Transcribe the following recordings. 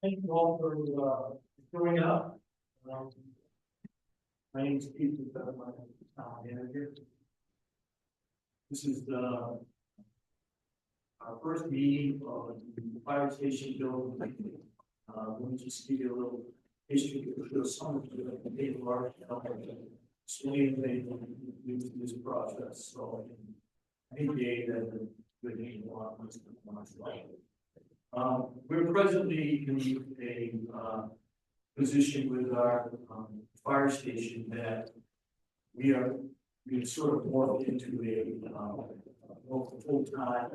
Thank you all for showing up. My name is Pete, I'm my town manager. This is our first meeting of the fire station building. Let me just give you a little history of some of the paperwork explain this process. So I think that good name a lot we're presently in a position with our fire station that we sort of morphed into a full-time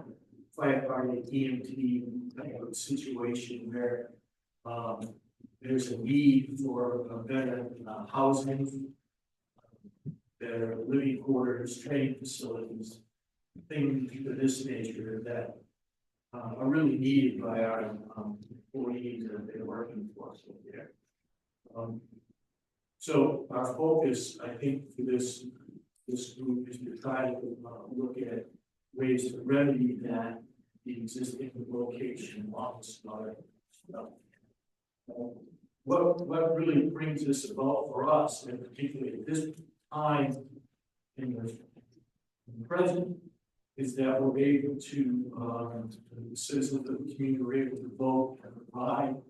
firefighting EMT type of situation where there's a need for a better housing, better living quarters, training facilities, things of this nature that are really needed by our employees that they're working for us over there. So our focus, I think, for this group is to try to look at ways to remedy that the existing location office stuff. What really brings this about for us, and particularly at this time in the present, is that we're able to, the citizens of the community were able to vote and provide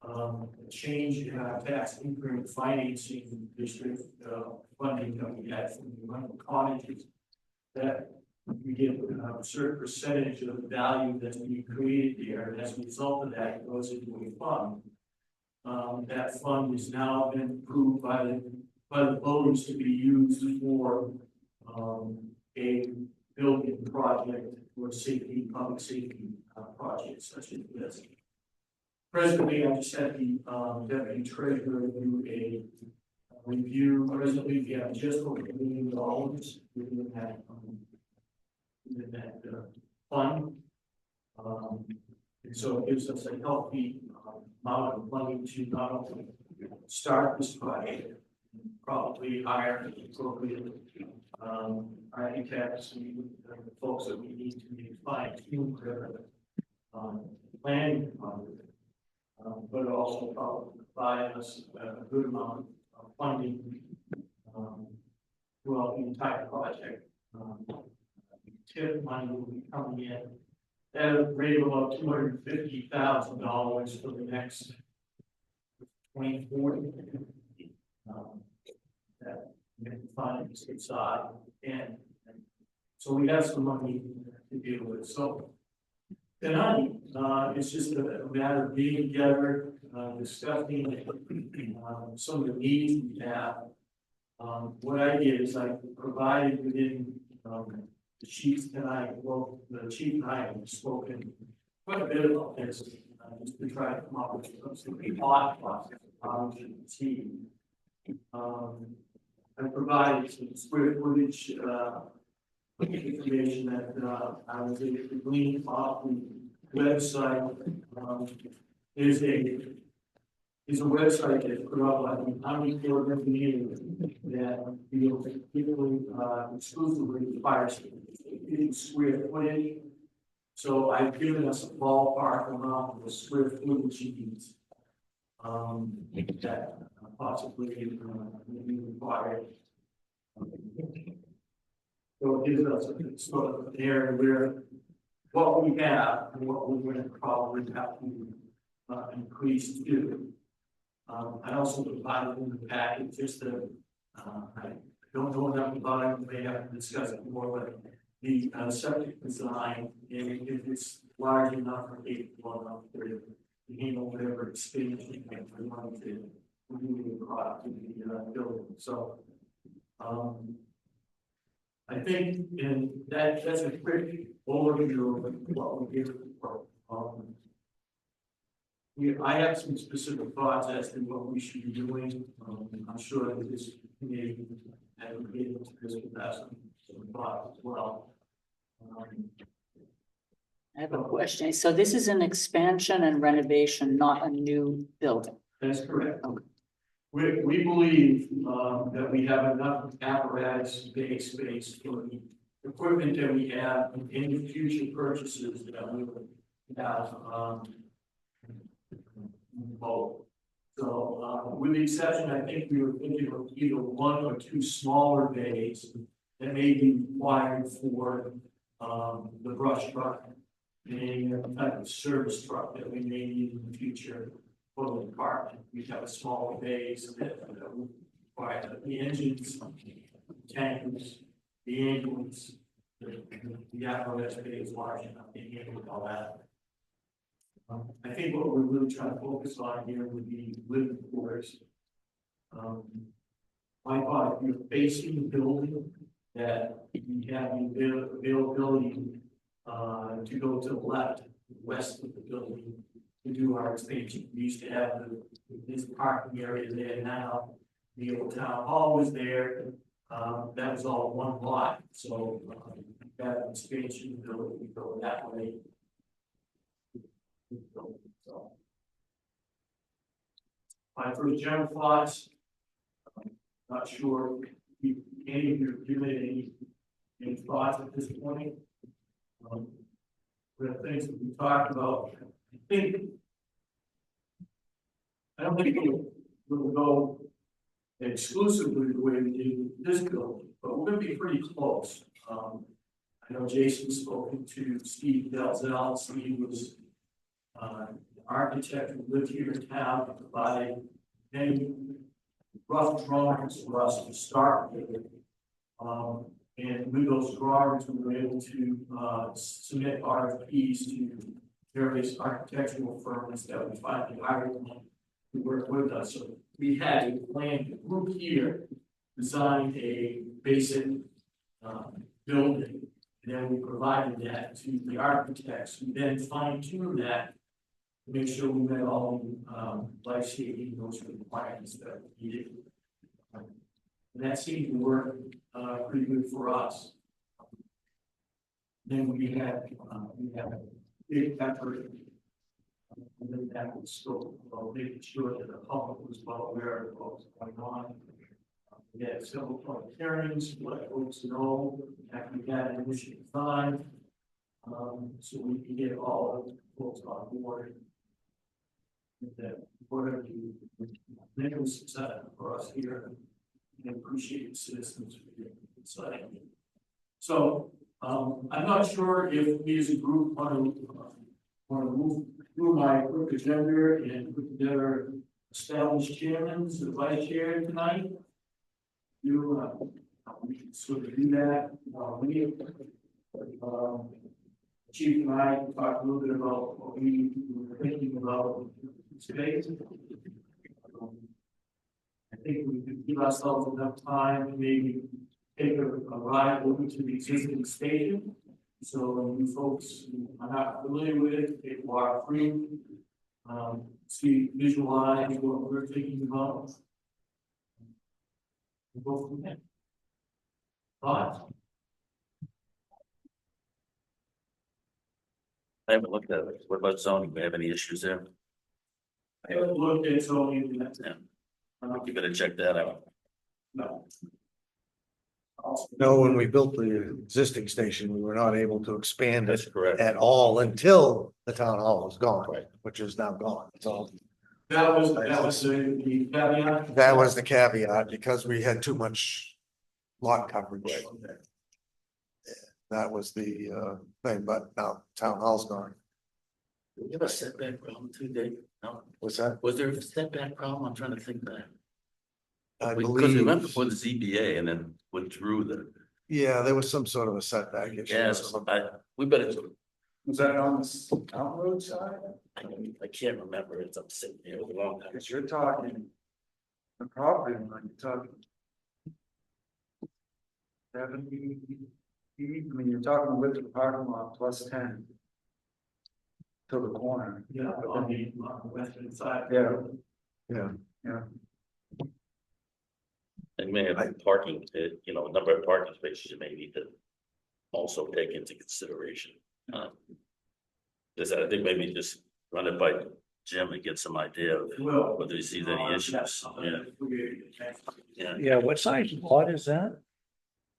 a change in our tax increment financing district funding that we had from the rental cottages, that we get a certain percentage of the value that's being created there, and as a result of that, it goes into a fund. That fund has now been approved by the voters to be used for a building project or public safety projects such as this. Presently, I just had the deputy treasurer do a review. Presently, we have just over $1 million within that fund. And so it gives us a healthy amount of money to not only start this project, probably hire appropriate architects and the folks that we need to fine-tune their planning on it. But also probably provide us a good amount of funding throughout the entire project. TIP money will be coming in at a rate of about $250,000 for the next 2040. That we can find inside, and so we have some money to deal with. So tonight, it's just a matter of being together, discussing some of the needs we have. What I did is I provided within the chiefs tonight. Well, the chief and I have spoken quite a bit about this, just to try to come up with some thought process on the team. I provided some square footage information that I was able to glean off the website. There's a website that's put up by the Army Corps of Engineers that deals particularly exclusively with fire safety, square footage. So I've given us a ballpark amount of the square footage needs that possibly will be required. So it gives us a sort of an area where what we have and what we're going to probably have to increase to. I also provided in the package just that I don't know enough about it, we may have to discuss it more, but the septic design, and if it's large enough or capable enough to handle whatever expansion we want to move the product to the building. So I think that's a quick overview of what we do. I have some specific thoughts as to what we should be doing. I'm sure that this committee will be able to discuss some thoughts as well. I have a question. So this is an expansion and renovation, not a new building. That's correct. Okay. We believe that we have enough apparatus space for the equipment that we have and any future purchases that we would have. both. So, with the exception, I think we were thinking of either one or two smaller bays that may be required for, the brush truck. Any type of service truck that we may need in the future for the department. We have a smaller base that would require the engines, tanks, the ambulance, the apparatus bay is large enough to handle all that. I think what we're really trying to focus on here would be living quarters. My thought, if you're facing the building, that you have the availability to go to the left, west of the building, to do our expansion. We used to have this parking area there now. The old town hall was there. That was all one lot, so that expansion ability to go that way. So, my first general thoughts. Not sure if any of you have given any thoughts at this point. The things that we talked about, I don't think we'll go exclusively the way we did this building, but we're going to be pretty close. I know Jason spoken to Steve Dalzell. Steve was the architect who lived here in town and provided many rough drawings for us to start with. And with those drawings, we were able to submit RFPs to various architectural firms that we finally hired them to work with us. So we had a plan, the group here designed a basic building, and then we provided that to the architects, who then fine-tuned that to make sure we met all life safety and those requirements that we needed. And that seemed to work pretty good for us. Then we had a big effort within that scope of making sure that the public was well aware of what was going on. We had several public hearings, let folks know after we had an initial design, so we could get all of the folks on board. And that whatever you make it was successful for us here. And appreciate the citizens for your insight. So I'm not sure if we as a group want to move through my quick agenda and put together established chairmen and vice chair tonight. We can sort of do that. Chief and I talked a little bit about what we were thinking about space. I think we could give ourselves enough time to maybe take a ride over to the existing station. So you folks who are not familiar with it, they walk through, see, visualize what we're thinking about. We'll go from there. Thoughts? I haven't looked at it. What about zoning? Do we have any issues there? I haven't looked at zoning yet. Yeah. You better check that out. No. No, when we built the existing station, we were not able to expand That's it correct. at all until the town hall was gone, Right. which is now gone. So That was the caveat. that was the caveat, because we had too much lot coverage. That was the thing, but now town hall's gone. Did we have a setback problem too, Dave? No, What's that? was there a setback problem? I'm trying to think back. I Because we went believe, before the ZBA and then withdrew the, yeah, there was some sort of a setback issue. yes, we better, Was that on the town road side? I can't remember, it's I'm sitting here with a long time. Cause you're talking. The property line, you're talking. 70 feet, I mean, you're talking width of the parking lot plus 10. To the corner. Yeah, on the western side. Yeah. Yeah, And may have parking, number of parking spaces you may need to also take into consideration. I think maybe just run it by Jim and get some idea of Well. whether he sees any issues. Yeah. Yeah, what size lot is that?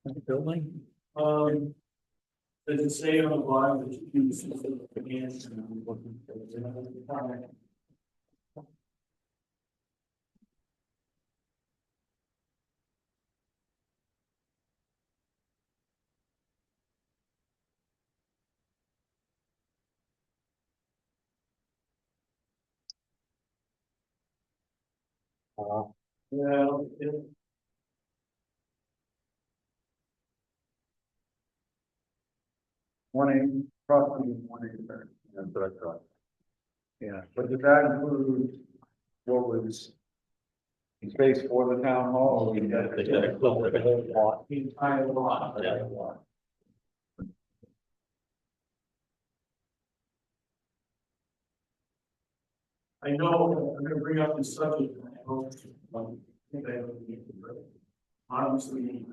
The building? Does it say on the bottom that you use the hands Yeah, Approximately 1 acre. That's what I thought. Yeah, But did that include what was space for the town hall? They gotta close the it. whole lot. the entire lot. Yeah. I know, I'm gonna bring up this subject, and I hope, I think I have a need for it. Obviously,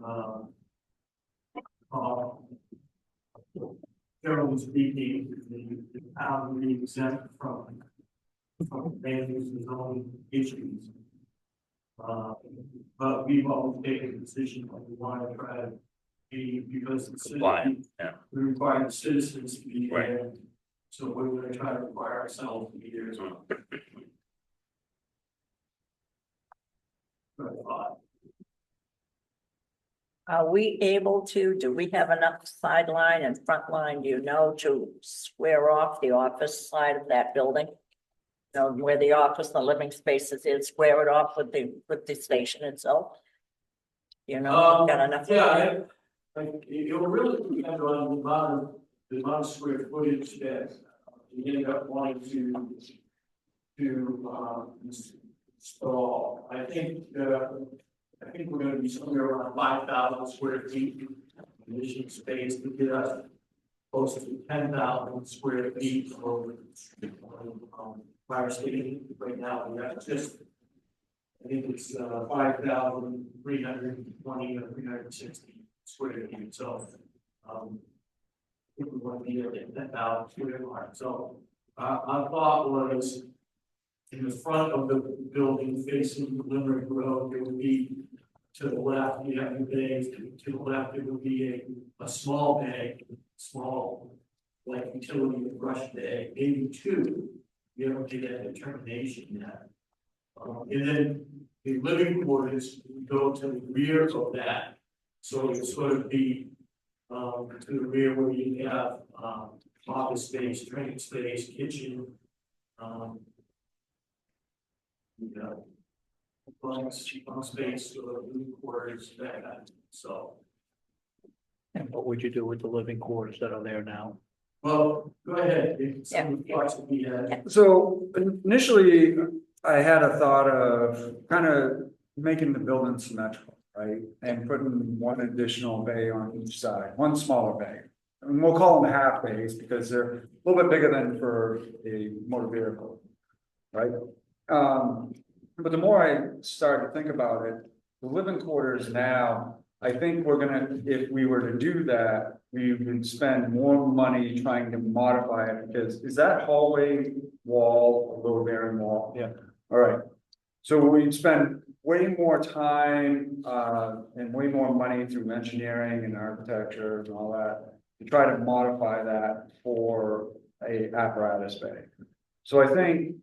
generally speaking, the town will be exempt from managing its own issues. But we've always taken a decision that we want to try to be, because the Compliant, citizens, yeah. we require the citizens to be Right. there. So we're gonna try to require ourselves to be there as well. Are we able to, do we have enough sideline and front line, do you know, to square off the office side of that building? You know, where the office, the living spaces is, square it off with the station itself? You know, we've got enough. Yeah, it'll really depend on the amount of square footage that you end up wanting to install. I think we're gonna be somewhere around 5,000 square feet of additional space to get us close to 10,000 square feet of fire station. Right now, we have just, I think it's 5,320 or 360 square feet, so, I think we want to be at 10,000 square feet, so, our thought was, in the front of the building facing Limerick Road, it would be, to the left, you have the bays, to the left, it would be a small bay, small, like utility brush bay, maybe two. We haven't made that determination yet. And then the living quarters would go to the rear of that, so it would sort of be to the rear where you have office space, training space, kitchen, you know, bunk space, or living quarters, that, so. And what would you do with the living quarters that are there now? Well, go ahead, if some thoughts that we had. So initially, I had a thought of kind of making the building symmetrical, right? And putting one additional bay on each side, one smaller bay. And we'll call them half bays because they're a little bit bigger than for a motor vehicle, right? But the more I started to think about it, the living quarters now, I think we're gonna, if we were to do that, we would spend more money trying to modify it, because is that hallway wall a load bearing wall? Yeah. All right, so we'd spend way more time, and way more money through engineering and architecture and all that, to try to modify that for a apparatus bay. So I think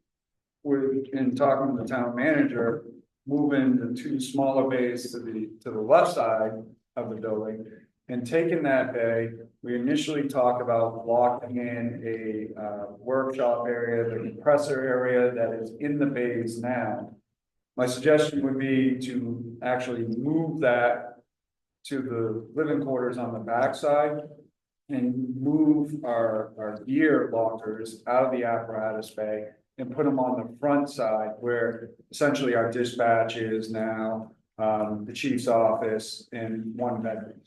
in talking to the town manager, moving the two smaller bays to the left side of the building and taking that bay, we initially talked about blocking in a workshop area, the compressor area that is in the bays now. My suggestion would be to actually move that to the living quarters on the back side and move our gear lockers out of the apparatus bay and put them on the front side where essentially our dispatch is now, the chief's office and one bedroom.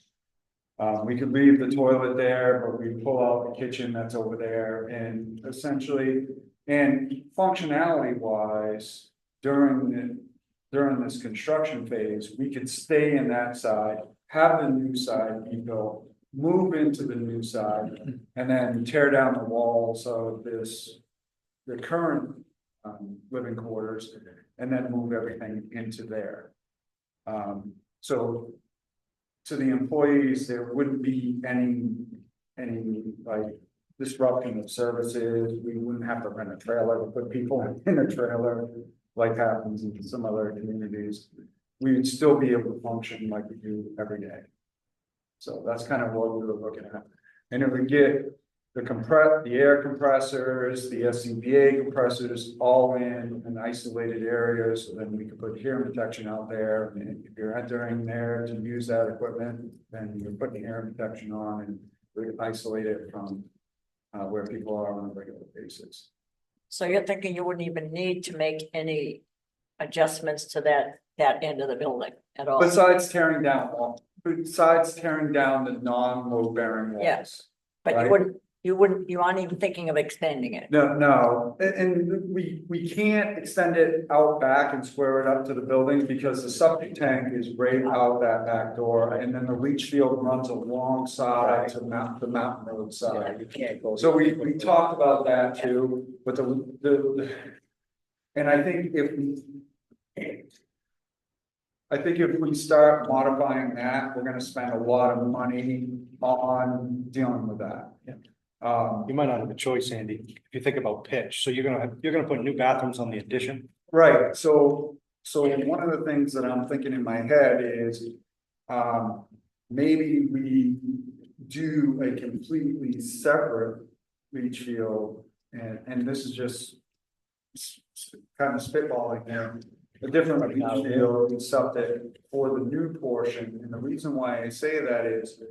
We could leave the toilet there, but we pull out the kitchen that's over there and essentially, and functionality wise, during this construction phase, we could stay in that side, have the new side be built, move into the new side, and then tear down the walls of the current living quarters, and then move everything into there. So to the employees, there wouldn't be any like disruption of services. We wouldn't have to rent a trailer to put people in a trailer like happens in some other communities. We would still be able to function like we do every day. So that's kind of what we were looking at. And it would get the air compressors, the SCBA compressors, all in an isolated area, so then we can put hearing protection out there. And if you're entering there to use that equipment, then you're putting hearing protection on and we isolate it from where people are on a regular basis. So you're thinking you wouldn't even need to make any adjustments to that end of the building at all? Besides tearing down the non-load bearing walls. Yes. But right? you aren't even thinking of extending it? No, and we can't extend it out back and square it up to the building because the septic tank is right out that back door. And then the leach field runs alongside to the mountain road Yeah, side. you can't go. So we talked about that too, but and I think if we start modifying that, we're gonna spend a lot of money on dealing with that. Yeah. You might not have a choice, Andy, if you think about pitch, so you're gonna put new bathrooms on the addition. Right, so one of the things that I'm thinking in my head is, maybe we do a completely separate leach field, and this is just kind of spitballing there. A different leach field and septic for the new portion, and the reason why I say that is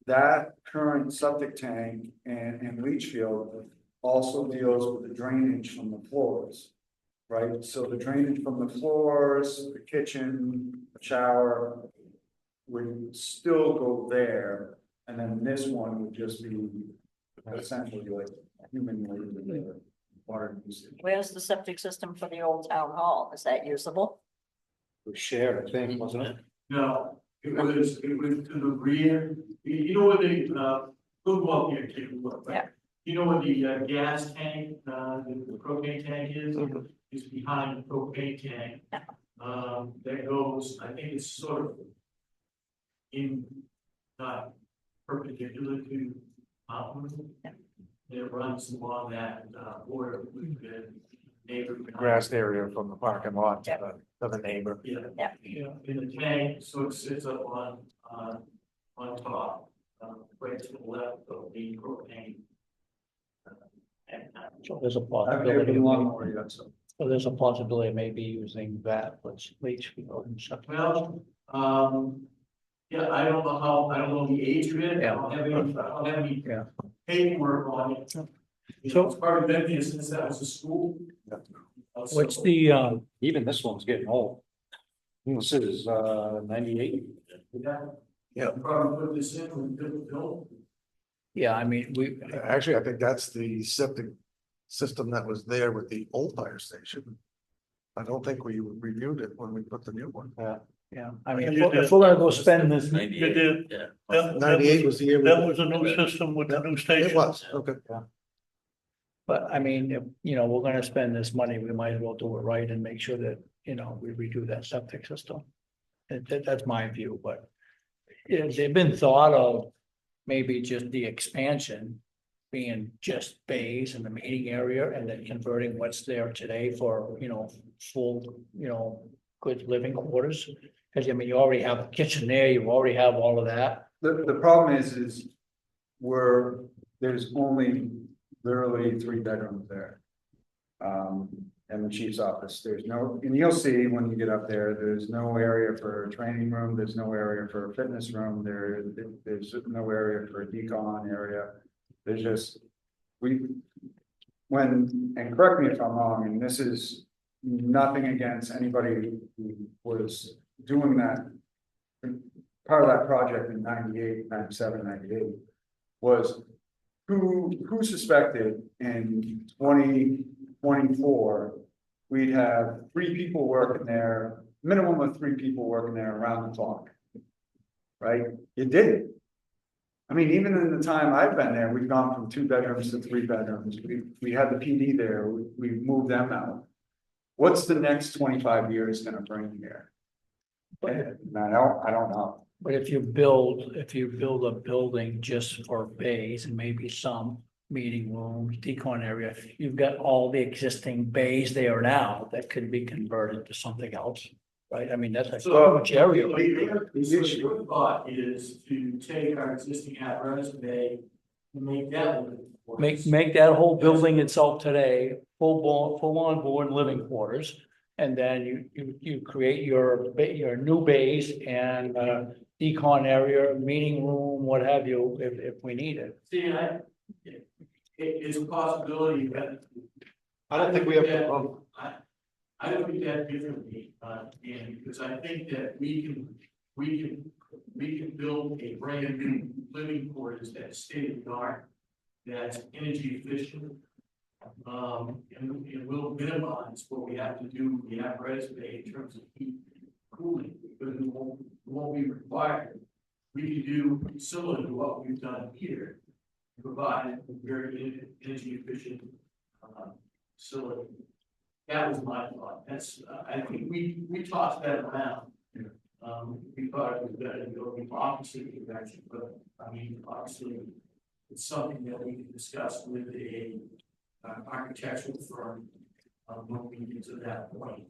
that current septic tank and leach field also deals with the drainage from the floors. Right, so the drainage from the floors, the kitchen, the shower would still go there. And then this one would just be essentially like human water usage. Where's the septic system for the old town hall? Is that usable? It was shared, I think, wasn't it? No, it was to the rear, you know where the, we'll go up here, take a look. But Yeah. You know where the gas tank, the propane tank is behind the propane tank. Yeah. That goes, I think it's sort of in, perpendicular to mountain. Yeah. It runs along that, border with the neighbor. Grass area from the parking lot Yeah. to the neighbor. Yeah. Yeah. Yeah, in the tank, so it sits up on top, right to the left of the propane. So there's a I've possibility, been a lot more yet, so. so there's a possibility of maybe using that, let's leach field and stuff. Well, yeah, I don't know the age of it, I don't have any Yeah. paperwork on it. You know, it's probably been here since that was a school. What's So- the, Even this one's getting old. This is 98. Yeah. Probably put this in when it built. yeah, I mean, Actually, I think that's the septic system that was there with the old fire station. I don't think we reviewed it when we put the new one. yeah, I mean, if we're gonna go spend this, 98, yeah. 98 was the year. That was a new system with the new station. It was, okay. but I mean, if, you know, we're gonna spend this money, we might as well do it right and make sure that, you know, we redo that septic system. That's my view, but yeah, they've been thought of maybe just the expansion being just bays in the meeting area and then converting what's there today for, you know, full, you know, good living quarters. Cause I mean, you already have a kitchen there, you already have all of that. The problem is there's only literally 3 bedrooms there. And the chief's office, there's no, and you'll see when you get up there, there's no area for a training room, there's no area for a fitness room, there's no area for a decon area. There's just, and correct me if I'm wrong, and this is nothing against anybody who was doing that. Part of that project in 98, 97, 98 was who suspected in 2024, we'd have 3 people working there, minimum of 3 people working there around the clock. Right? It didn't. I mean, even in the time I've been there, we've gone from 2 bedrooms to 3 bedrooms. We had the PD there, we moved them out. What's the next 25 years gonna bring here? I don't know. But if you build a building just for bays and maybe some meeting rooms, decon area, you've got all the existing bays there now that could be converted to something else, right? I mean, that's a huge area. Your thought is to take our existing apparatus bay, Make that. make that whole building itself today, full on board living quarters. And then you create your new base and decon area, meeting room, what have you, if we need it. See, it's a possibility that. I don't think we have, I look at that differently, Andy, because I think that we can build a brand new living quarters that's state of the art, that's energy efficient. And we'll minimize what we have to do, the apparatus bay in terms of heat and cooling, because it won't be required. We can do similar to what we've done here, provide a very energy efficient, facility. That was my thought. That's, I think we tossed that around. We thought it was better to go the opposite direction, but I mean, obviously, it's something that we can discuss with a architectural firm when we get to that point.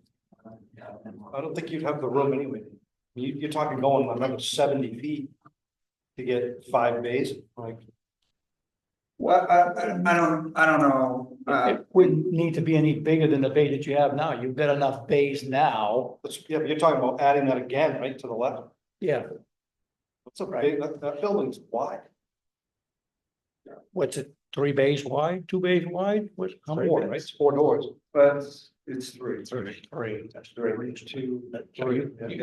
I don't think you'd have the room anyway. You're talking going another 70 feet to get 5 bays, like. Well, I don't know, It wouldn't need to be any bigger than the bay that you have now. You've got enough bays now. Yeah, but you're talking about adding that again, right, to the left. Yeah, That's a big, that building's wide. what's it, 3 bays wide, 2 bays wide? What, how many Four, bays? right? It's 4 doors. but it's three. Three. That's 3, 2, So you, 3.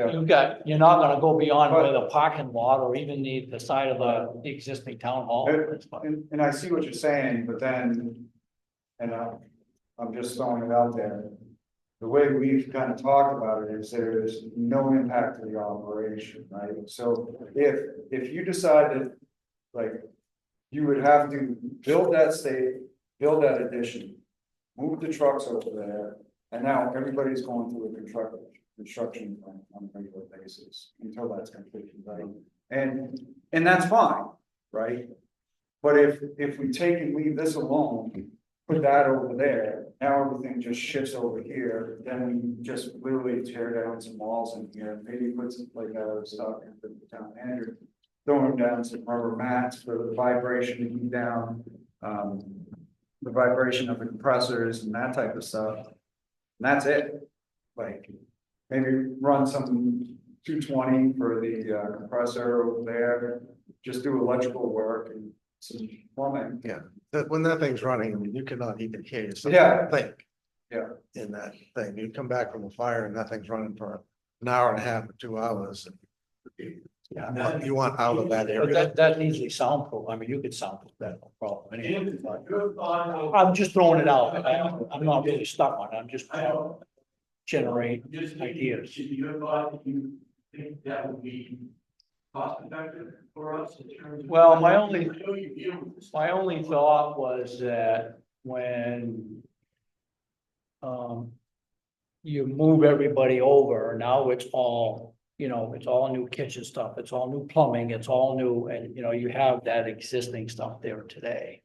you're not gonna go beyond where the parking lot or even the side of the existing town hall. That's fine. And I see what you're saying, but then, and I'm just throwing it out there. The way we've kind of talked about it is there's no impact to the operation, right? So if you decided, like, you would have to build build that addition, move the trucks over there, and now everybody's going through a construction plan on a regular basis until that's completed, right? And that's fine, right? But if we take and leave this alone, put that over there, now everything just shifts over here, then we just literally tear down some walls in here, maybe put some, like I was talking to the town manager, throwing down some rubber mats for the vibration to keep down, the vibration of the compressors and that type of stuff. And that's it. Like, maybe run some 220 for the compressor over there, just do electrical work and some plumbing. Yeah, when that thing's running, I mean, you cannot even hear yourself Yeah. think. Yeah. In that thing, you come back from a fire and that thing's running for an hour and a half or 2 hours. Yeah. You want out of that But area. that's easily soundproof. I mean, you could soundproof that, no problem. Anyway, And good thought, I'm just throwing it out. I'm not really stuck on it. I'm just I don't. generate Just ideas. should you thought that you think that would be cost effective for us in terms of? Well, my only- I know you deal with this. My only thought was that when you move everybody over, now it's all, it's all new kitchen stuff, it's all new plumbing, it's all new, and you have that existing stuff there today.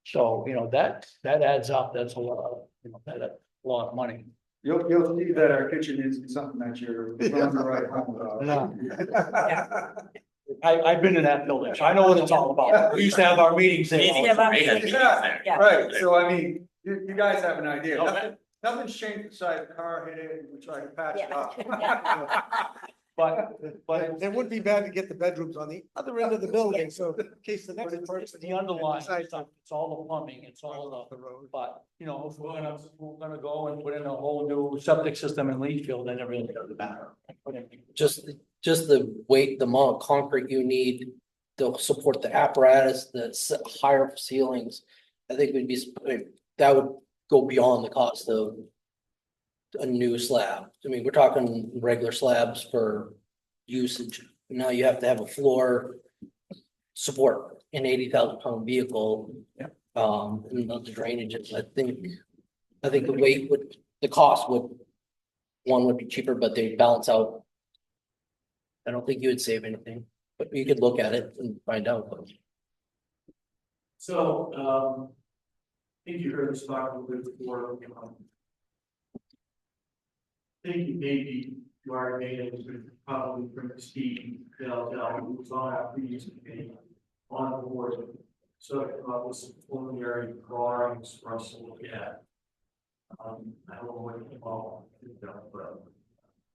So, that adds up, that's a lot, that's a lot of money. You'll see that our kitchen isn't something that you're going to write home about. I've been in that building, so I know what it's all about. We used to have our meetings there. all the time. Yeah, right, so I mean, you guys have an idea. No, Nothing's changed besides the car hit it and we tried to patch it up. But It would be bad to get the bedrooms on the other end of the building, so in case the next it's person. the underlying decides stuff, it's all the plumbing, it's all the road. but, if we're gonna go and put in a whole new septic system in Leachfield, then it really doesn't matter. Just the weight, the amount of concrete you need to support the apparatus, the higher ceilings. I think that would go beyond the cost of a new slab. I mean, we're talking regular slabs for usage. Now you have to have a floor support an 80,000-pound vehicle. Yeah. And the drainage, I think the cost would be cheaper, but they balance out. I don't think you would save anything, but you could look at it and find out. So, I think you heard us talk a little bit before. I think maybe you are made probably from Steve Del who's on our previous committee on board So I come up with some preliminary drawings for us to look at. I don't know what it all, but.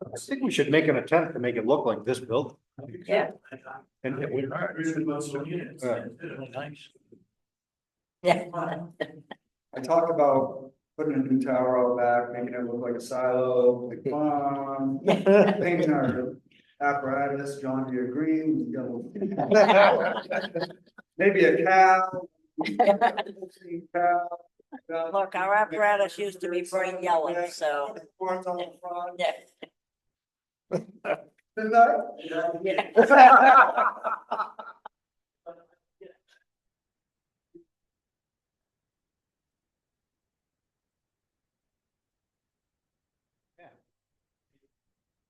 I think we should make an attempt to make it look like this building. Yeah. And Yeah, we're not really much looking at it. Right. Really nice. Yeah. I talked about putting a new tower out back, making it look like a silo, like farm, painting our apparatus, John Deere green, yellow. Maybe a cow. Cow. Look, our apparatus used to be bright yellow, so. Horns on the front. Yeah. Didn't I? Yeah.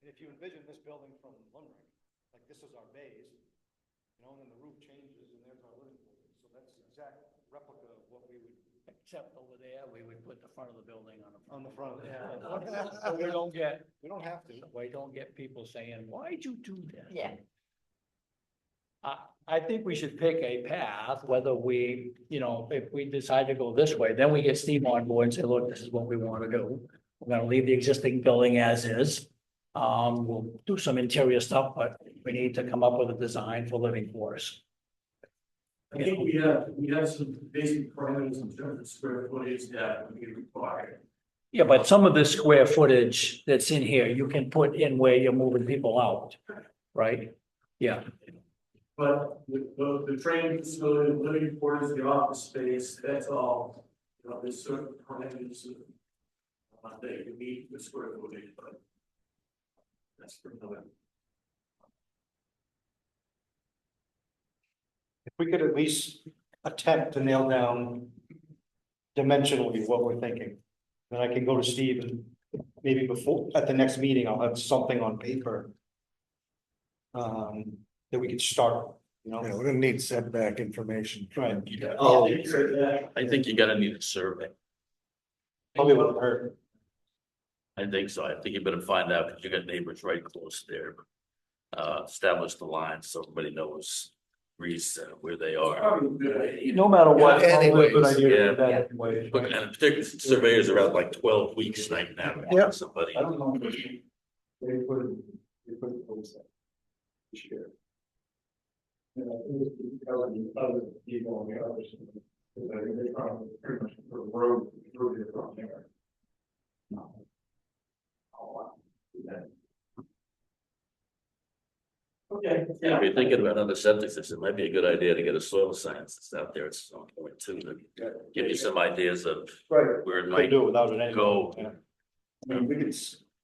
And if you envision this building from Limerick, like this is our bays, you know, and then the roof changes and there's our living quarters. So that's the exact replica of what we would. Except over there, we would put the front of the building on the front. On the front. Yeah. So we don't get, We don't have to. we don't get people saying, why'd you do that? Yeah. I think we should pick a path, whether we, you know, if we decide to go this way, then we get Steve on board and say, look, this is what we want to do. We're gonna leave the existing building as is. We'll do some interior stuff, but we need to come up with a design for living quarters. I think we have some basic parameters in terms of square footage that would be required. Yeah, but some of the square footage that's in here, you can put in where you're moving people out, right? Yeah, But the training facility, the living quarters, the office space, that's all, you know, there's certain parameters that you meet the square footage, but that's for another. If we could at least attempt to nail down dimensionally what we're thinking, then I can go to Steve and maybe before, at the next meeting, I'll have something on paper. That we could start, you know. Yeah, we're gonna need setback information. Right. Oh, I think you're gonna need a survey. Probably wouldn't hurt. I think so. I think you better find out because you got neighbors right close there. Establish the lines so everybody knows where they are. Probably a good idea. no matter what. Anyways, Good idea to yeah. do that anyway, Look, right? and particularly surveyors are out like 12 weeks right now. Yeah. Somebody. I don't know. They put those there. This year. Yeah, it was because of the other people on the other side. Because they probably pretty much put a road through it from there. No. Oh, wow. Yeah. Okay, If yeah. you're thinking about another septic system, it might be a good idea to get a soil scientist out there at some point too, to give you some ideas of Right. where it Could might do it without it anyway. go. Yeah. I mean,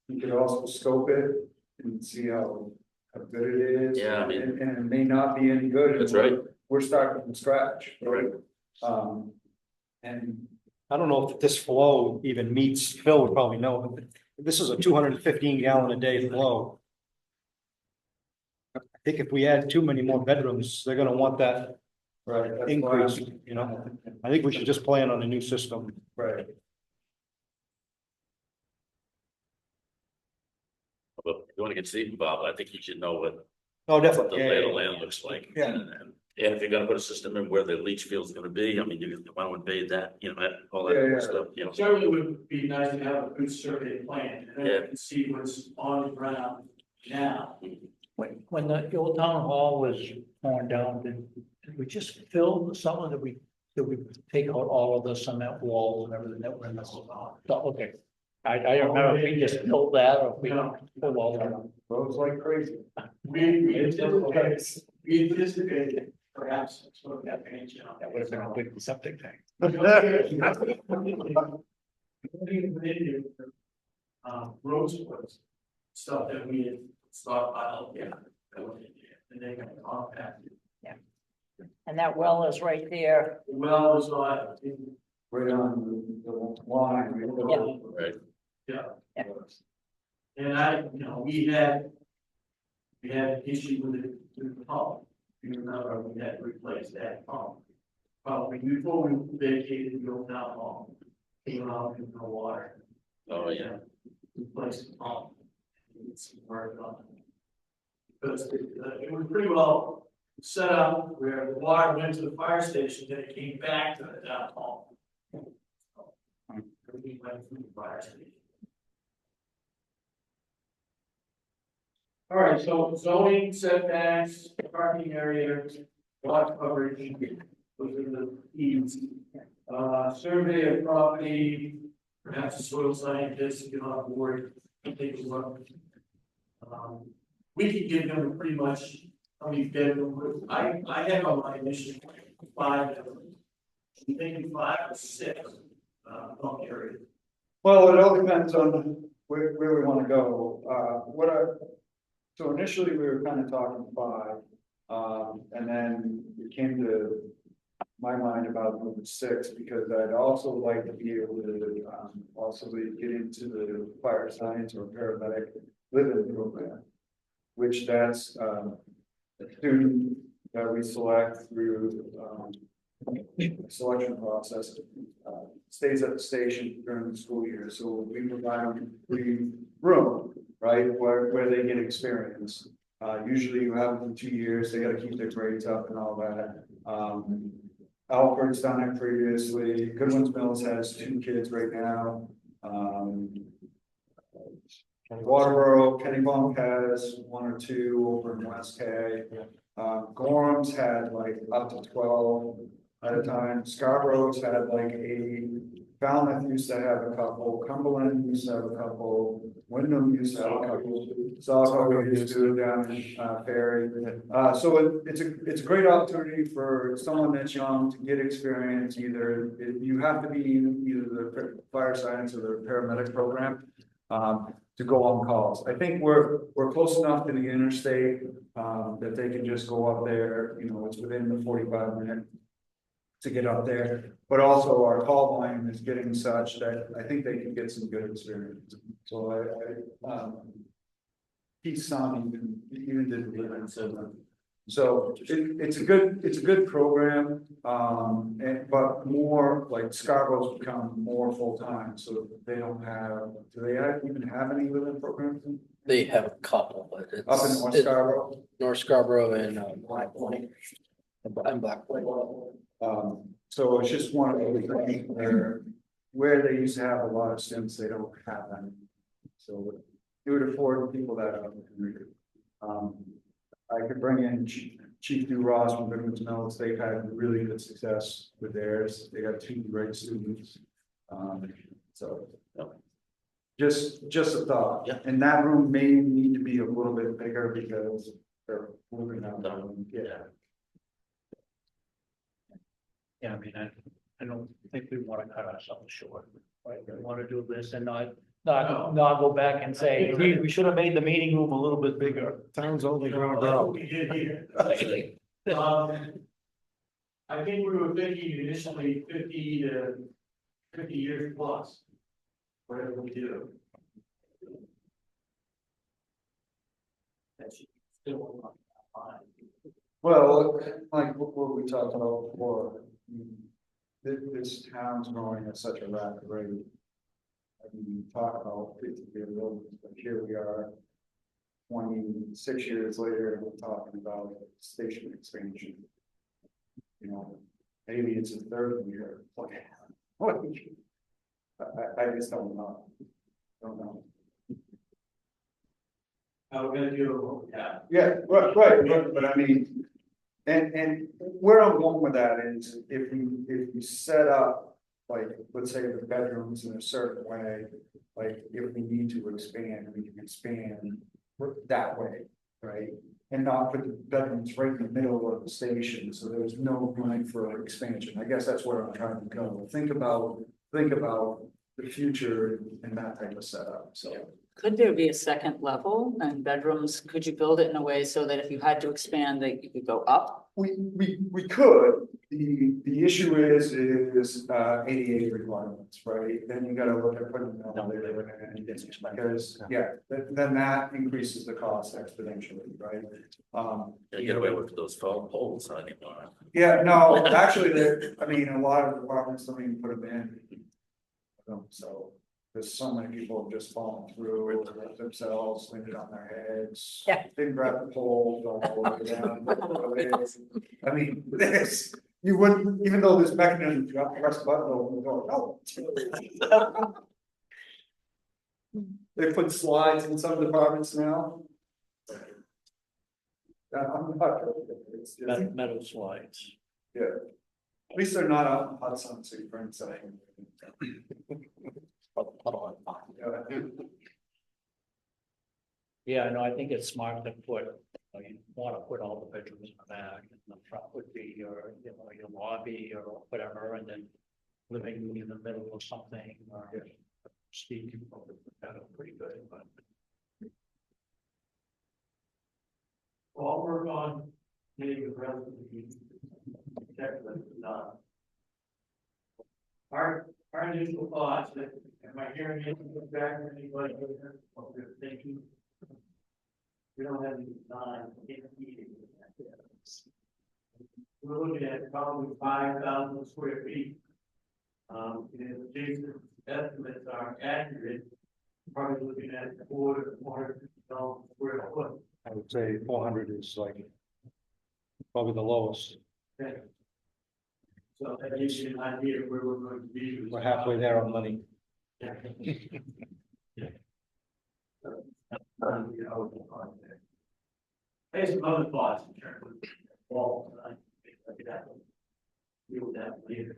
we could also scope it and see how good it is. Yeah, I mean- And it may not be any good. That's right. We're starting from scratch. Right. And I don't know if this flow even meets, Phil would probably know, but this is a 215 gallon a day flow. I think if we add too many more bedrooms, they're gonna want that right, that's why increase, you know? I think we should just plan on a new system. right. But if you want to get Steve involved, I think you should know what Oh, the definitely. lay of the land looks like. Yeah. And if you're gonna put a system in where the leach field is gonna be, I mean, you want to invade that, you know, all Yeah, that yeah. stuff, you know. It certainly would be nice to have a good survey plan, and then Yeah. you can see what's on the ground now. When the old town hall was torn down, did we just fill some of the, did we take out all of the cement walls and everything that were in the? Okay. I don't remember if we just filled that or if we pulled all that out. Roads like crazy. We anticipated perhaps sort of that range, you know. That would have been a big septic tank. Roads was stuff that we had stockpiled, yeah, that was in there, and they got compacted. And that well is right there. The well was on, Right on the line. Right. yeah. Yeah. And I, you know, we had an issue with the pump. You remember, we had to replace that pump. Probably before we vacated the old town hall, came out in the water. Oh, yeah. Replace the pump. It's work on it. Because it was pretty well set up where the water went to the fire station, then it came back to the town hall. Everything went through the fire station. All right, so zoning setbacks, parking area, lot coverage, those are the needs. Survey of property, perhaps a soil scientist, get on board, take a look. We could give them pretty much, how many bedrooms, I have on my mission 5 bedrooms. I'm thinking 5 or 6, bunk area. Well, it all depends on where we wanna go, so initially we were kind of talking 5, and then it came to my mind about moving 6, because I'd also like to be able to, also get into the fire science or paramedic living program, which that's, a student that we select through, selection process, stays at the station during the school year, so we provide them free room, right, where they get experience. Usually you have them for 2 years, they gotta keep their grades up and all that. Alfred's done it previously, Goodwin's Mills has 2 kids right now. Waterboro, Kennebunk has 1 or 2 over in West K. Gorham's had like up to 12 at a time. Scarborough's had like 8. Falmouth used to have a couple. Cumberland used to have a couple. Wyndham used to have a couple. Saco used to down in Ferry. So it's a great opportunity for someone that's young to get experience. Either you have to be either the fire science or the paramedic program. To go on calls. I think we're close enough to the interstate that they can just go up there, you know, it's within the 45-minute to get up there. But also our call volume is getting such that I think they can get some good experience. So Keith's son even did the living, so it's a good program, but more like Scarborough's become more full-time, so they don't have, do they even have any living programs? They have a couple, but it's. Up in North it's Scarborough? North Scarborough and Black Point. And Black Point. So it's just one of those things where they used to have a lot of students, they don't have them. So it would afford people that opportunity. I could bring in Chief Ross from Goodwin's Mills. They've had really good success with theirs. They got 2 great students. So just a thought. Yeah. And that room may need to be a little bit bigger because they're moving out. Yeah. Yeah, I mean, I don't think we wanna cut ourselves short, right? We wanna do this and not go back and say, "Gee, we should have made the meeting room a little bit bigger." Town's only gonna That's what grow. we did here. I think we were thinking initially 50 years plus. Whatever we do. That's still not fine. Well, like what we talked about before, this town's growing at such a rapid rate. I mean, talk about 50-year buildings, but here we are. 26 years later, and we're talking about station expansion. You know, maybe it's a 3rd year plan. I just don't know. Don't know. How we're gonna do it, yeah. Yeah, right, but I mean, and where I'm going with that is if we set up, like, let's say the bedrooms in a certain way, like if we need to expand, we can expand that way, right? And not put the bedrooms right in the middle of the station, so there's no room for expansion. I guess that's where I'm trying to go. Think about the future and that type of setup, so. Could there be a second level and bedrooms? Could you build it in a way so that if you had to expand, that you could go up? We could, the issue is ADA requirements, right? Then you gotta look at putting them on there and because, yeah, then that increases the cost exponentially, right? You get away with those phone poles anymore. Yeah, no, actually, a lot of departments don't even put them in. So, Cause so many people have just fallen through it themselves, landed on their heads. Yeah. Didn't grab the pole, fell all the way down. I mean, this, you wouldn't, even though this mechanism, you have to press the button, open the door, no. They put slides in some departments now. I'm not, it's just, Metal slides. yeah. At least they're not out in Hudson, so you bring something. Yeah, no, I think it's smart to put, you wanna put all the bedrooms in the back, and the front would be your, you know, your lobby or whatever, and then living room in the middle or something, or Steve can probably put that up pretty good, but. All work on getting the rest of the checklist done. Our initial thoughts, that, am I hearing anything back from anybody, what they're thinking? We don't have any design in the meeting. We're looking at probably 5,000 square feet. If Jason's estimates are accurate, probably looking at 400,000 square foot. I would say 400 is like probably the lowest. Okay. So that gives you an idea of where we're going to be. We're halfway there on money. Yeah. I have some other thoughts in terms of walls. I could deal with that later.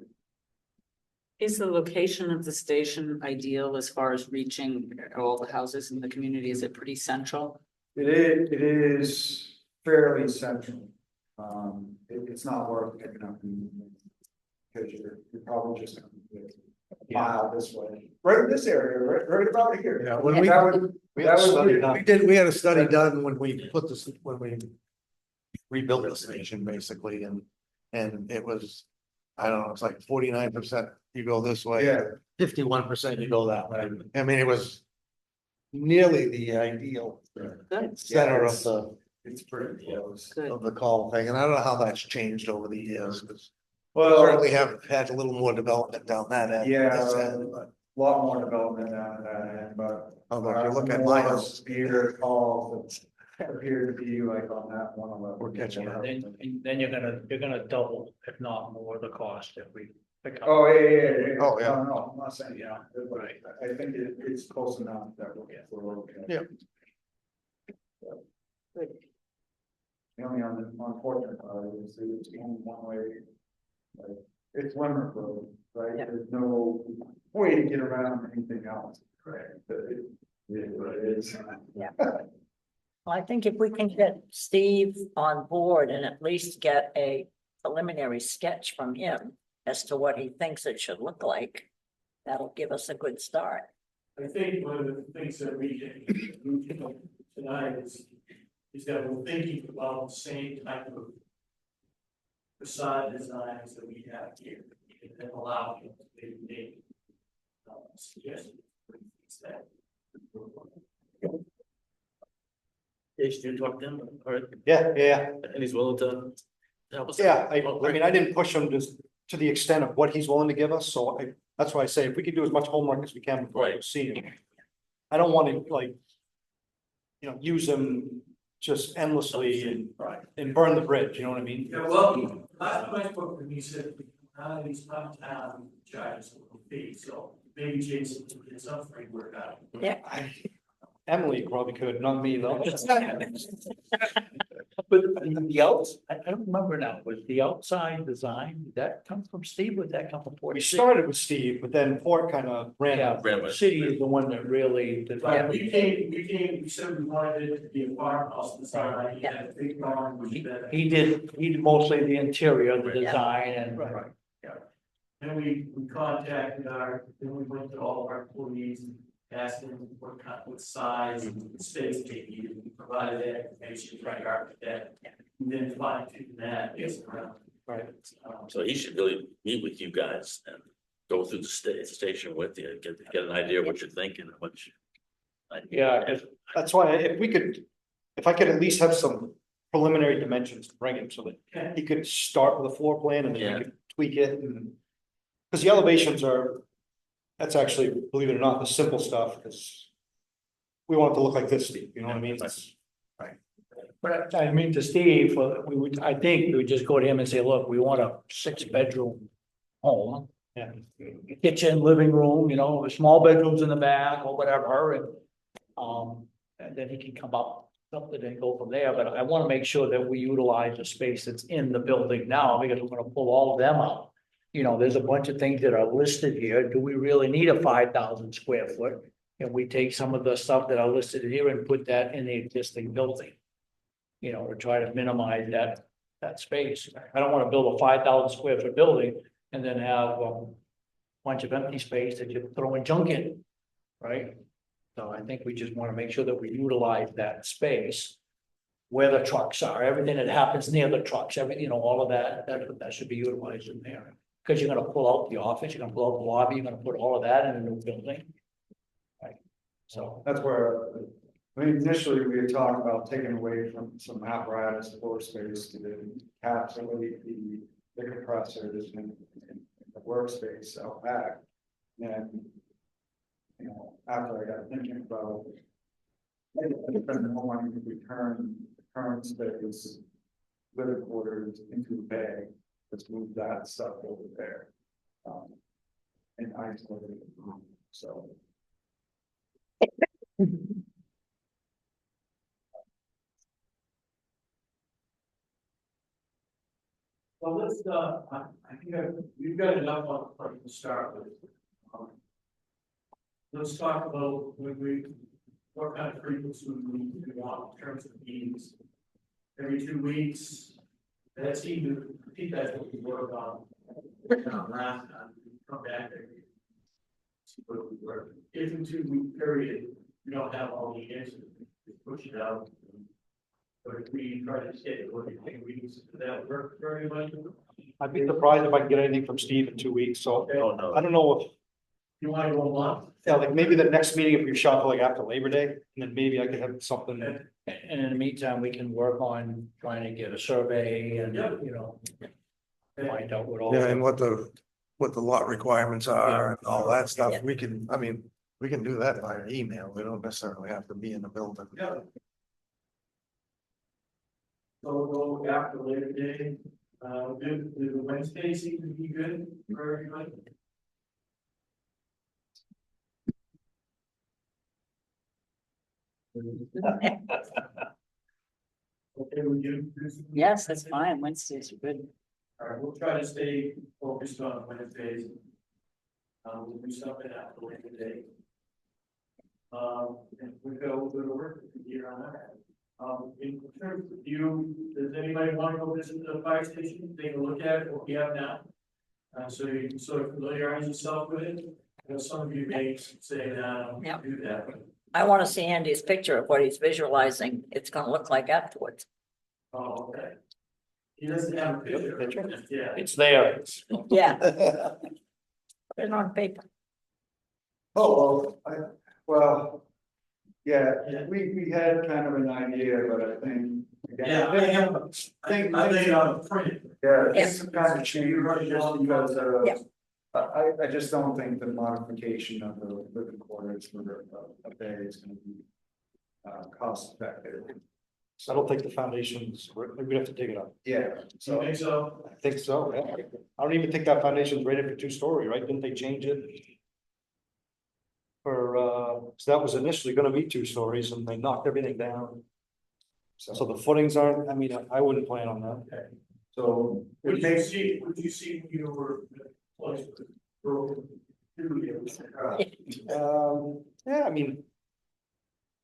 Is the location of the station ideal as far as reaching all the houses in the community? Is it pretty central? It is fairly central. It's not worth picking up. Because you're probably just gonna get a mile this way, right in this area, right about here. Yeah, when we, That would, We had a study done. we had a study done when we put this, when we rebuilt the station basically, and it was, I don't know, it's like 49% you go this way. Yeah. 51% you go that way. I mean, it was nearly the ideal Good, center of the, It's pretty close. good. of the call thing, and I don't know how that's changed over the years, because we Well, certainly have had a little more development down that end. yeah, this a end, but lot more development down at that end, but. although if you look at my house, Spear calls that appear to be like on that 111. We're catching up. Then you're gonna double, if not more, the cost if we pick up. Oh, yeah. Oh, yeah. No, I'm not saying, yeah, but I think it's close enough that we're okay. Yeah. Good. The only unfortunate part is it's only one way. Like, it's Limerick Road, right? Yeah. There's no way to get around anything else. Correct. But it is what it is. Well, I think if we can get Steve on board and at least get a preliminary sketch from him as to what he thinks it should look like, that'll give us a good start. I think one of the things that we can tonight is that we're thinking about the same type of facade designs that we have here, that allow people to make suggestions. That. Jason, you talk to him, all right, Yeah. and he's willing to help us. Yeah, I mean, I didn't push him to the extent of what he's willing to give us, so that's why I say if we could do as much homework as we can before we Right. see him. I don't want to like, use them just endlessly and burn the bridge, you know what I mean? Yeah, well, last time I spoke to him, he said, he's not town charges a little fee, so maybe Jason can get some framework out. Emily probably could, not me though. But the outs, I don't remember now, was the outside design, did that come from Steve, or did that come from Port? We started with Steve, but then Port kind of ran Yeah, out. Ran with it. City is the one that really did Right, that. we said we wanted it to be a farmhouse design, he had a big barn, which that. He did mostly the interior, the design and. Right. Then we contacted then we went to all of our employees and asked them what size and space they needed, we provided that information to the architect. And then fine tune that based around. Right. So he should really meet with you guys and go through the station with you, get an idea of what you're thinking, and what you. Yeah, 'cause That's why if I could at least have some preliminary dimensions to bring him so that he could start with a floor plan and then we could tweak it and. Because the elevations are, That's actually, believe it or not, the simple stuff, because we want it to look like this, Steve, you know what I mean? It's- But I mean, to Steve, we would, I think we would just go to him and say, look, we want a 6-bedroom home. Yeah. Kitchen, living room, you know, small bedrooms in the back or whatever, and then he can come up something and go from there, but I wanna make sure that we utilize the space that's in the building now, because we're gonna pull all of them out. You know, there's a bunch of things that are listed here, do we really need a 5,000 square foot? Can we take some of the stuff that are listed here and put that in the existing building? You know, to try to minimize that space, I don't wanna build a 5,000 square foot building and then have a bunch of empty space that you're throwing junk in, right? So I think we just wanna make sure that we utilize that space where the trucks are, everything that happens near the trucks, everything, you know, all of that should be utilized in there. Cause you're gonna pull out the office, you're gonna pull out the lobby, you're gonna put all of that in a new building. Right, so, That's where, I mean, initially we had talked about taking away from some apparatus floor space to encapsulate the compressors and the workspace out back. And, you know, after I got thinking about, I don't want to return the current space, living quarters into the bay, let's move that stuff over there. And isolate it, so. Well, let's, I think we've got enough on the plate to start with. Let's talk about what kind of frequency we want in terms of meetings. Every 2 weeks, that seemed to, I think that's what we worked on. Last time, we come back there. See where we were. If in 2 week period, we don't have all the answers, we push it out. But if we try to stay, what do you think we need to that work very much? I'd be surprised if I can get anything from Steve in 2 weeks, so Oh, no. I don't know if, You want to go a month? yeah, like maybe the next meeting, if we shot for like after Labor Day, and then maybe I could have something. and in the meantime, we can work on trying to get a survey and, Yeah. you know. Find out what all. Yeah, and what the lot requirements are and all that stuff, Yeah. we can, I mean, we can do that via email, we don't necessarily have to be in the building. Yeah. So we'll go after Labor Day, do the Wednesday seem to be good for everybody? Okay, we do. Yes, that's fine, Wednesdays are good. All right, we'll try to stay focused on Wednesdays. We'll do something after Labor Day. And we've got a little bit of work to do here on that. In terms of you, does anybody want to go visit the fire station, take a look at what we have now? So you can sort of familiarize yourself with it. You know, some of you may say, no, I don't Yep. do that, but, I wanna see Andy's picture of what he's visualizing, it's gonna look like afterwards. oh, okay. He doesn't have a picture. Yeah. It's there. Yeah. Put it on paper. Oh, well, yeah, we had kind of an idea, but I think. again, Yeah, I have, I think print. Yeah, Yeah. it's kind of changed just because Yeah. I just don't think the modification of the living quarters for a bay is gonna be cost effective. I don't think the foundations, we'd have to dig it up. Yeah, So so think so. I think so, yeah. I don't even think that foundation's rated for 2-story, right? Didn't they change it? So that was initially gonna be 2 stories and they knocked everything down. So the footings aren't, I mean, I wouldn't plan on that. so Would it you makes. see, when you were placed with broken? Yeah, I mean.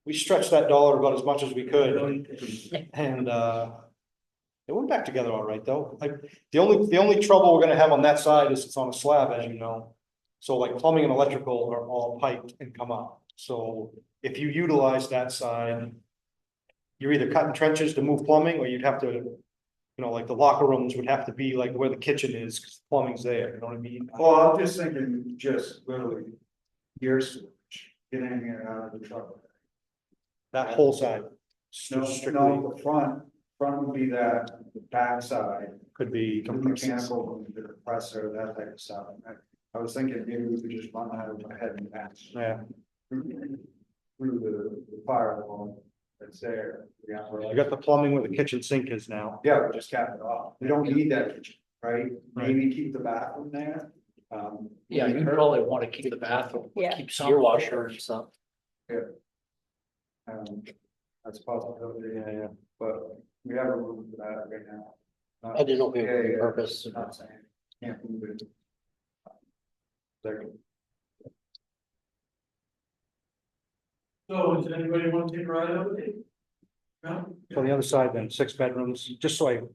We stretched that dollar about as much as we could and it went back together all right, though. The only trouble we're gonna have on that side is it's on a slab, as you know. So like plumbing and electrical are all piped and come up. So if you utilize that side. You're either cutting trenches to move plumbing, or you'd have to, you know, like the locker rooms would have to be like where the kitchen is, because plumbing's there, you know what I mean? Well, I'm just thinking, just literally, gear switch, getting it out of the truck. That whole side. No, no, the front would be that, the back side, Could be the mechanical, the compressor, that type of stuff. I was thinking maybe we could just run that ahead and pass. Yeah, Through the firewall that's there. Yeah, you got the plumbing where the kitchen sink is now. yeah, we just cap it off. We don't need that kitchen, right? Maybe keep the bathroom there. Yeah, you probably want to keep the bathroom, Yeah. keep some. Your washer and stuff. That's a possibility, Yeah. but we have a room for that right now. I didn't know if it Yeah, was yeah, purpose. Not saying, can't move it. There. So does anybody want to take a ride over it? No? So on the other side then, 6 bedrooms, just so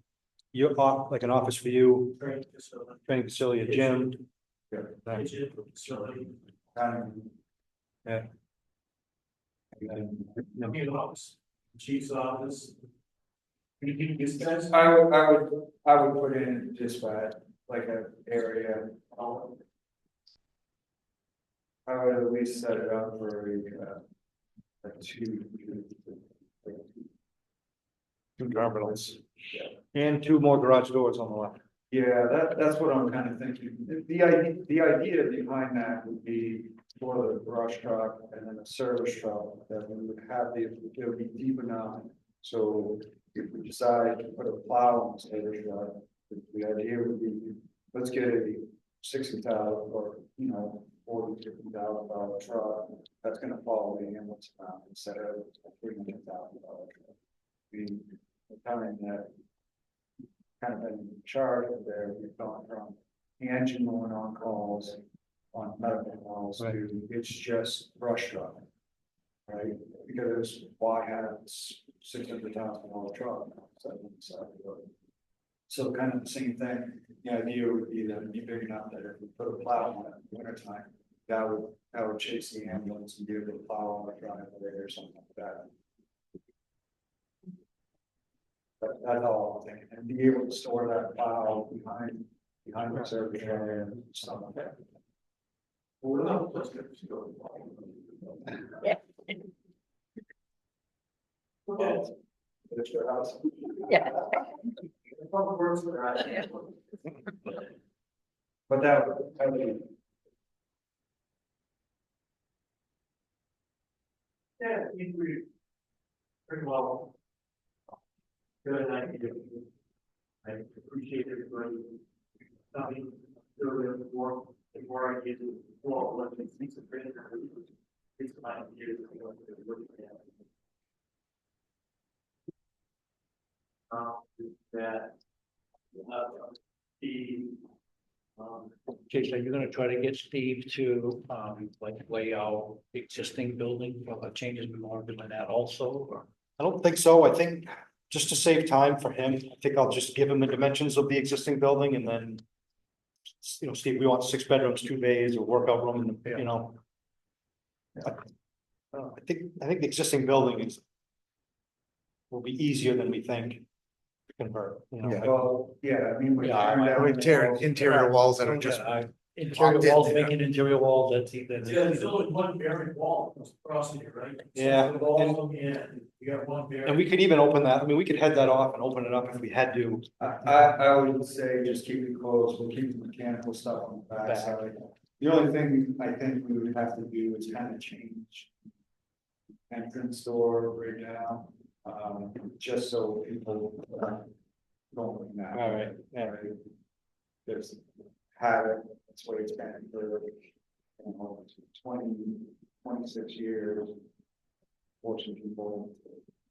you're like an office for you, Great, so, training facility, a gym. kitchen, facility, Yeah. main office, chief's office. Can you this guys? I would put in dispatch, like an area. I would at least set it up for a two. Two terminals. And 2 more garage doors on the left. Yeah, that's what I'm kind of thinking. The idea behind that would be for the brush truck and then a service truck that we would have it would be deep enough. So if we decide to put a plow on the service truck, the idea would be, let's get a 60,000 or, $40,000-$50,000 truck. That's gonna follow the ambulance around instead of a $300,000 truck. The time that kind of been in charge of there, we've gone from the engine going on calls, on medical calls, to it's just brush truck. Right, because why have $600,000 truck? So kind of the same thing, the idea would be that it'd be big enough that if we put a plow on it in the wintertime, that would chase the ambulance and be able to plow on the driveway or something like that. That's all I'm thinking, and be able to store that plow behind the service area and stuff like that. Well, let's get this going. Yeah. Okay. It's your house. Yeah. Public Works for that. But that would be. Yeah, I think we pretty well. Good idea. I appreciate everybody coming earlier before I get to, well, let me see some training. It's my ideas. That the Jason, are you gonna try to get Steve to, like lay out the existing building for the changes we want to do in that also, or? I don't think so. I think just to save time for him, I think I'll just give him the dimensions of the existing building and then. Steve, we want 6 bedrooms, 2 bays, a workout room, I think the existing building will be easier than we think to convert, Yeah. Well, yeah, I mean. we Yeah, turned down the Interior walls that are Yeah, just. Interior Locked in walls, there. making interior walls, that's. yeah, there's only one buried wall across here, right? Yeah, So the walls on the end, you got one buried. And we could even open that, I mean, we could head that off and open it up if we had to. I would say just keep it closed, we'll keep the mechanical stuff on the back side. The only thing I think we would have to do is kind of change. Entrance door right now, just so people. Don't now. All right, yeah. Right? Just have it, that's what it's been for, 26 years. Fortunate people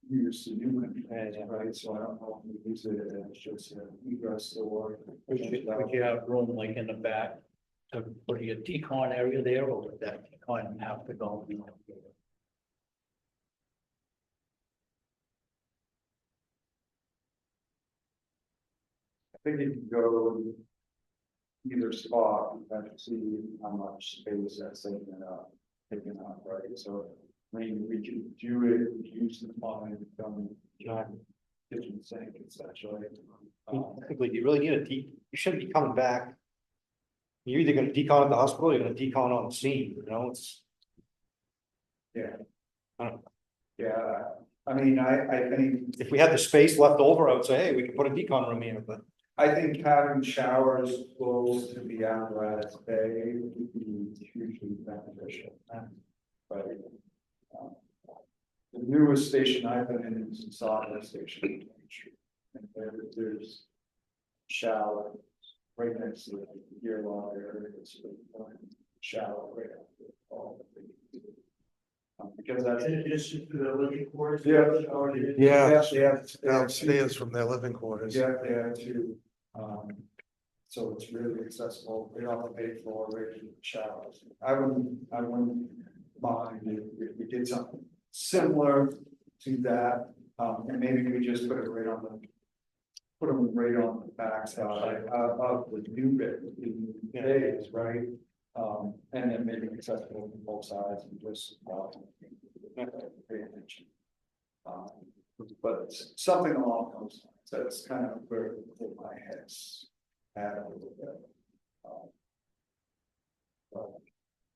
used to do it, right, so I don't know if we use it as just an egress door. Would you have room like in the back to put a decon area there, or would that decon have to go? I think you can go either spot, and see how much space that's taking up, right, so. I mean, we can do it, use the plumbing, become kitchen sink, essentially. I think you really need you shouldn't be coming back. You're either gonna decon at the hospital, or you're gonna decon on the scene, it's. Yeah. I don't know. Yeah, I mean, I think, If we had the space left over, I would say, hey, we could put a decon room in, but I think having showers close to the apparatus bay would be hugely beneficial. But the newest station I've been in is in Sawmill Station. And there's shower right next to the year long area. It's shower right after all the things. Because that's. In addition to the living quarters. Yeah. Yeah, They have downstairs from their living quarters. Yeah, they have two. So it's really accessible, they don't have to pay for already showers. I wouldn't mind if we did something similar to that. And maybe we just put it right on the. Put them right on the backside of the new bit, the days, right? And then maybe accessible from both sides and just. Pay attention. But it's something along those lines, that's kind of where my head's at a little bit.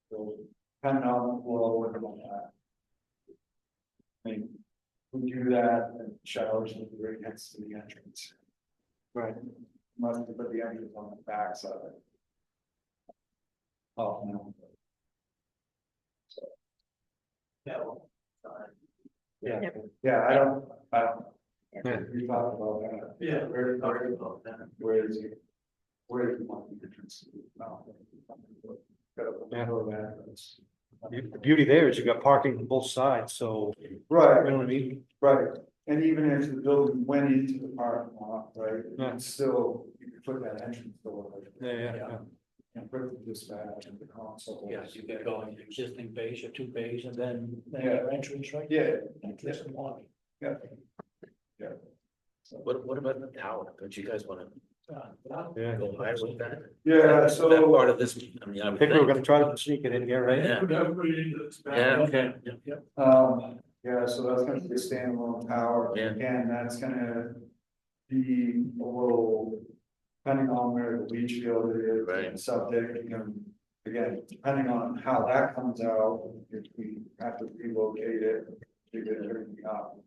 So kind of blow with them on that. I mean, we do that and showers will be right next to the entrance. Right. Must put the entrance on the back side. Oh, no. Yeah, well, Yeah, I don't. We talked about that. yeah, we're talking about that. Where is it? Where is the entrance? The beauty there is you got parking on both sides, so, Right, you know what I mean? right, and even if the building went into the parking lot, right, Yeah. it's still, you could put that entrance door. Yeah. And put the dispatch and the console. Yes, you get going, existing base or two bays, and then Yeah. your entrance, right? Yeah, Entrance and lobby. yeah. What about the tower? Don't you guys wanna Yeah. go higher with that? Yeah, That so. part of this, I mean, I I would think we were think. gonna try to sneak it in here, right? Yeah. Put everybody into this back. Yeah, okay, yeah. Yeah, so that's gonna be a standalone tower. Yeah. Again, that's gonna be a little, depending on where the leach field is. Right. And subject, you know, again, depending on how that comes out, if we have to relocate it, figure everything out.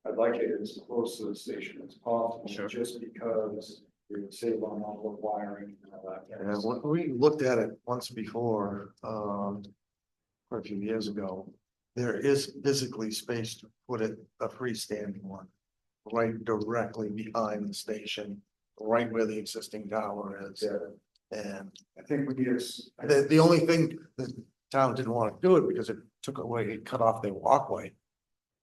I'd like it as close to the station as possible, Sure. just because it would save on all the wiring and all that. Yeah, we looked at it once before, quite a few years ago. There is physically space to put it, a freestanding one. Right directly behind the station, right where the existing tower is. Yeah. And I think we need the only thing, the town didn't want to do it because it took away, it cut off their walkway.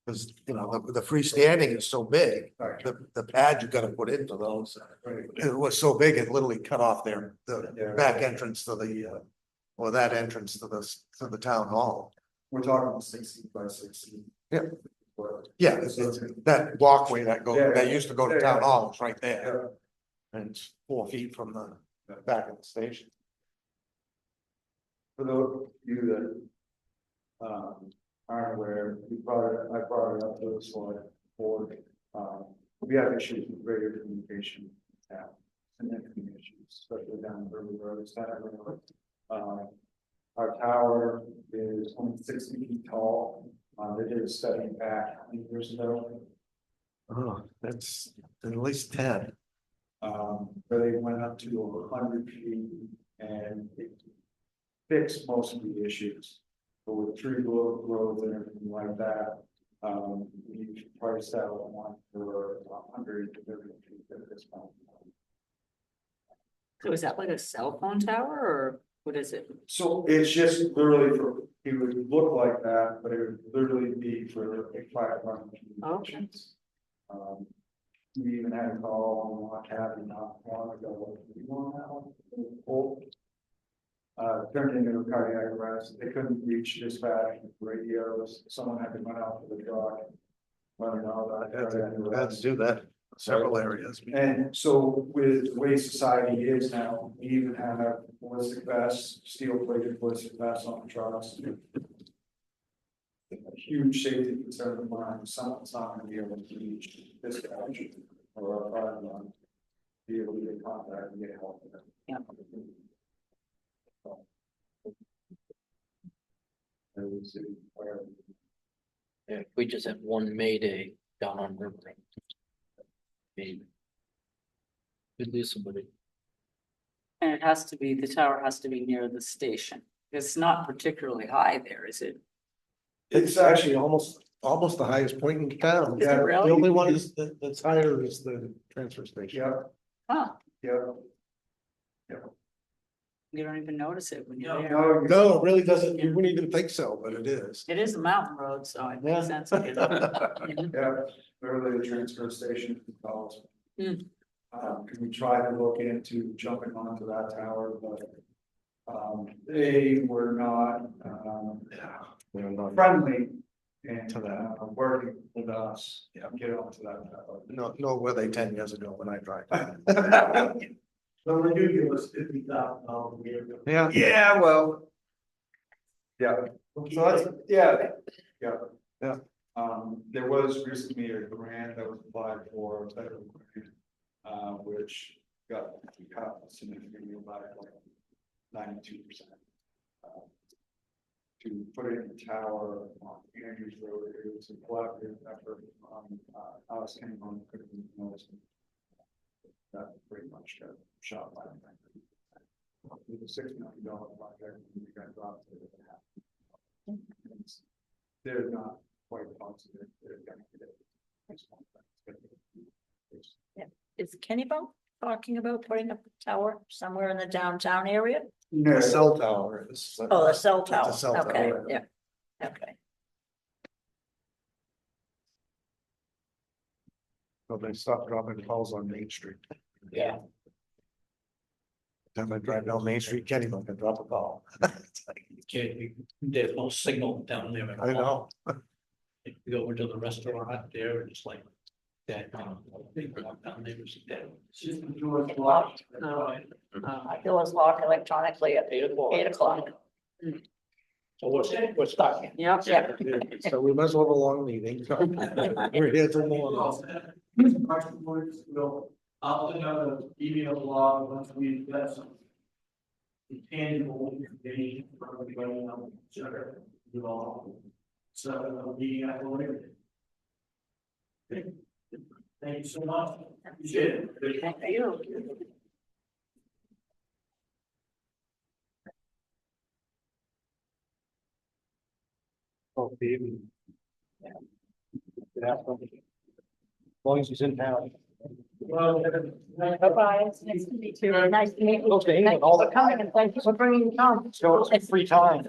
Cause you know, the freestanding is so big, Right. the pad you gotta put into those. It was so big, it literally cut off the Yeah. back entrance to or that entrance to the town hall. We're talking 60 by 60. Yeah. Well, Yeah, it's that walkway that Yeah. that used to go to Yeah, town yeah. hall, it's right there, yeah. and it's 4 feet from the back of the station. For those of you that aren't aware, I brought it up to the select board. We have issues with radio communication now, and then issues, especially down the river roads. Our tower is only 60 feet tall. They did a study back how many years ago, Oh, that's at least 10. where they went up to 100 feet and it fixed most of the issues. But with tree growth and everything like that, we priced out one for 130 feet at this point. So is that like a cell phone tower or what is it? So it's just literally it would look like that, but it would literally be for a fire department communications. We even had a call on Cabby not long ago. You want that one? Turned into a cardiac arrest. They couldn't reach dispatch radios. Someone had to run out to the truck. Running all that. Had to do that in several areas. And so with the way society is now, we even have ballistic vests, steel plated ballistic vests on trucks. A huge safety concern of mine, someone's not gonna be able to reach this guy or a fire line. Be able to get contact and get help. Yeah. Yeah, we just had one May Day down on River. Road. Could lose somebody. And it has to be, the tower has to be near the station. It's not particularly high there, is it? It's actually almost the highest point in town. Is it really? The only one that's higher is the transfer station. Yeah, Huh, yeah. you don't even notice it when you're No. there. No, No, it really doesn't, you wouldn't even think so, but it is. It is a mountain road, so it makes sense. to get it. Mhm. yeah, literally the transfer station calls. Hmm. Can we try to look into jumping onto that tower, but. They were not, They're not- friendly and, To that. working with us, get onto that tower. No, nor were they 10 years ago when I tried. So they do give us $50,000 a year. Yeah. Yeah, well. Yeah, so that's, yeah. Yeah. There was recently a grant that was applied for, federal grant, which got cut significantly by like 92%. To put it in the tower on Andrews Road, it was a collaborative effort, Alice came on, couldn't notice. That pretty much got shot by the thing. It was $6 million project, and we got dropped to half. They're not quite positive, they're gonna get it. Is Kennybunk talking about putting up a tower somewhere in the downtown area? The cell tower is. Oh, the cell It's tower, a cell okay, tower. yeah, okay. So they stopped dropping calls on Main Street. Yeah. Time I drive down Main Street, Kenny can drop a call. It's like, There's no signal down there at all. I know. If you go into the restaurant there, it's like that, big rock down there is dead. It's just the doors locked. My door is locked electronically at 8 o'clock. So we're stuck. Yep. Yeah. So we might as well have a long meeting. We're here till morning. I'll send out an email blog once we've got some tangible information from everybody on each other. You all. So I'll be at the later. Thank you so much. Appreciate it. Thank you. Oh, baby. Yeah. As long as he's in town. Well, Bye-bye, it's nice to meet you. Nice to meet you. Okay, Thank you all for the- coming and thank you for bringing it on. So it's free time.